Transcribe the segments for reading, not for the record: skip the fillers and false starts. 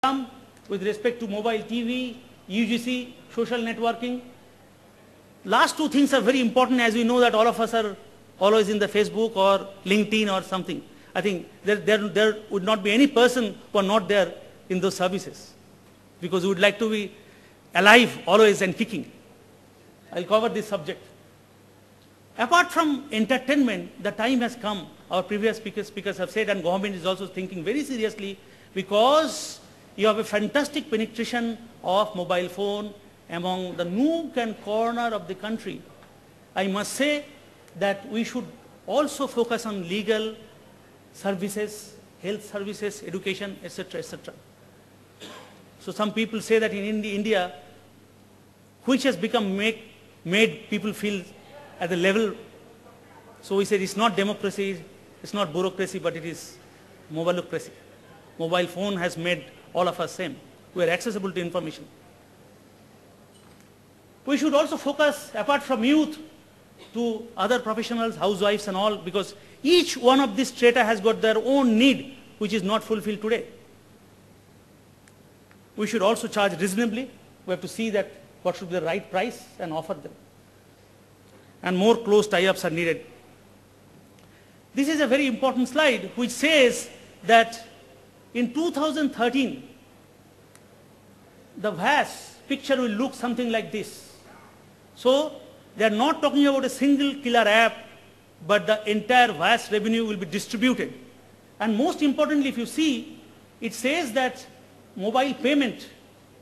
come with respect to mobile TV, UGC, social networking. Last two things are very important, as we know that all of us are always in the Facebook or LinkedIn or something. I think there would not be any person who are not there in those services, because we would like to be alive always and kicking. I'll cover this subject. Apart from entertainment, the time has come, our previous speakers have said, and government is also thinking very seriously, because you have a fantastic penetration of mobile phone among the nook and corner of the country. I must say that we should also focus on legal services, health services, education, etc., etc. So some people say that in India, which has become made people feel at the level, so we said it's not democracy, it's not bureaucracy, but it is mobileocracy. Mobile phone has made all of us same. We are accessible to information. We should also focus, apart from youth, to other professionals, housewives and all, because each one of these strata has got their own need, which is not fulfilled today. We should also charge reasonably. We have to see that what should be the right price and offer them. And more close tie-ups are needed. This is a very important slide which says that in 2013, the VAS picture will look something like this. So they are not talking about a single killer app, but the entire VAS revenue will be distributed. And most importantly, if you see, it says that mobile payment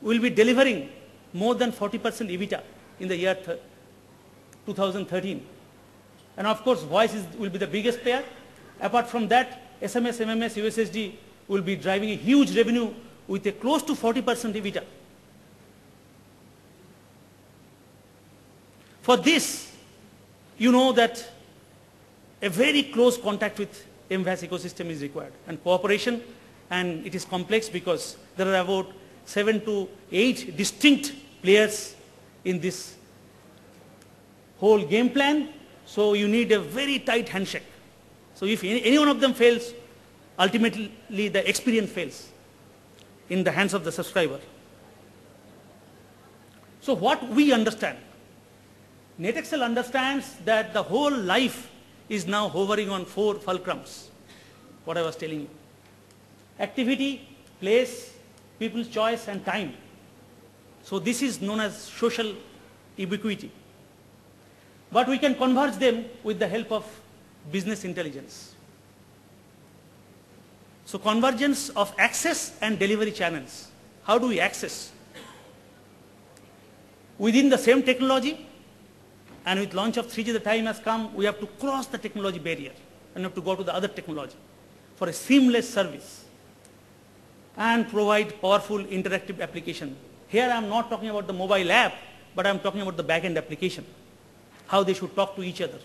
will be delivering more than 40% EBITDA in the year 2013. And of course, voice will be the biggest player. Apart from that, SMS, MMS, USSD will be driving a huge revenue with a close to 40% EBITDA. For this, you know that a very close contact with MVAS ecosystem is required, and cooperation, and it is complex because there are about 7 to 8 distinct players in this whole game plan, so you need a very tight handshake. So if any one of them fails, ultimately the experience fails in the hands of the subscriber. So what we understand, NetExcel understands that the whole life is now hovering on 4 fulcrums, what I was telling you. Activity, place, people's choice and time. So this is known as social ubiquity. But we can converge them with the help of business intelligence. So convergence of access and delivery channels. How do we access? Within the same technology, and with launch of 3G, the time has come, we have to cross the technology barrier and have to go to the other technology for a seamless service and provide powerful interactive application. Here I am not talking about the mobile app, but I am talking about the back-end application, how they should talk to each other.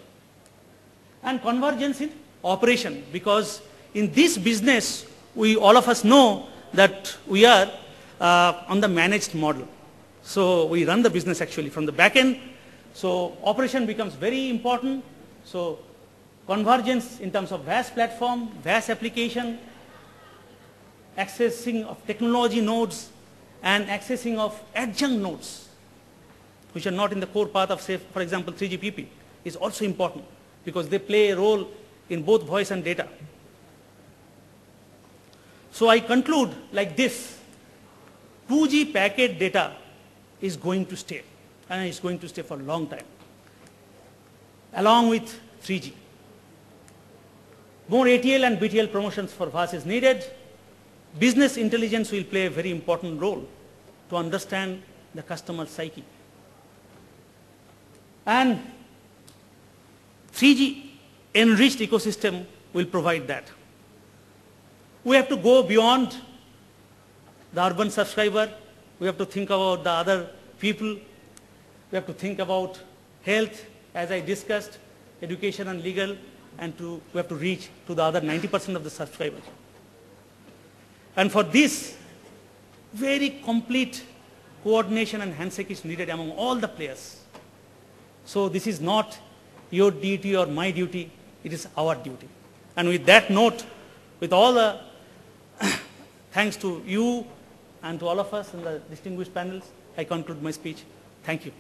And convergence in operation, because in this business, all of us know that we are on the managed model. So we run the business actually from the back end. So operation becomes very important. So convergence in terms of VAS platform, VAS application, accessing of technology nodes, and accessing of adjunct nodes, which are not in the core path of, say, for example, 3GPP, is also important because they play a role in both voice and data. So I conclude like this: 2G packet data is going to stay, and it's going to stay for a long time, along with 3G. More ATL and BTL promotions for VAS is needed. Business intelligence will play a very important role to understand the customer psyche. And 3G enriched ecosystem will provide that. We have to go beyond the urban subscriber. We have to think about the other people. We have to think about health, as I discussed, education and legal, and we have to reach to the other 90% of the subscribers. And for this, very complete coordination and handshake is needed among all the players. So this is not your duty or my duty, it is our duty. And with that note, with all the thanks to you And to all of us in the distinguished panels, I conclude my speech. Thank you.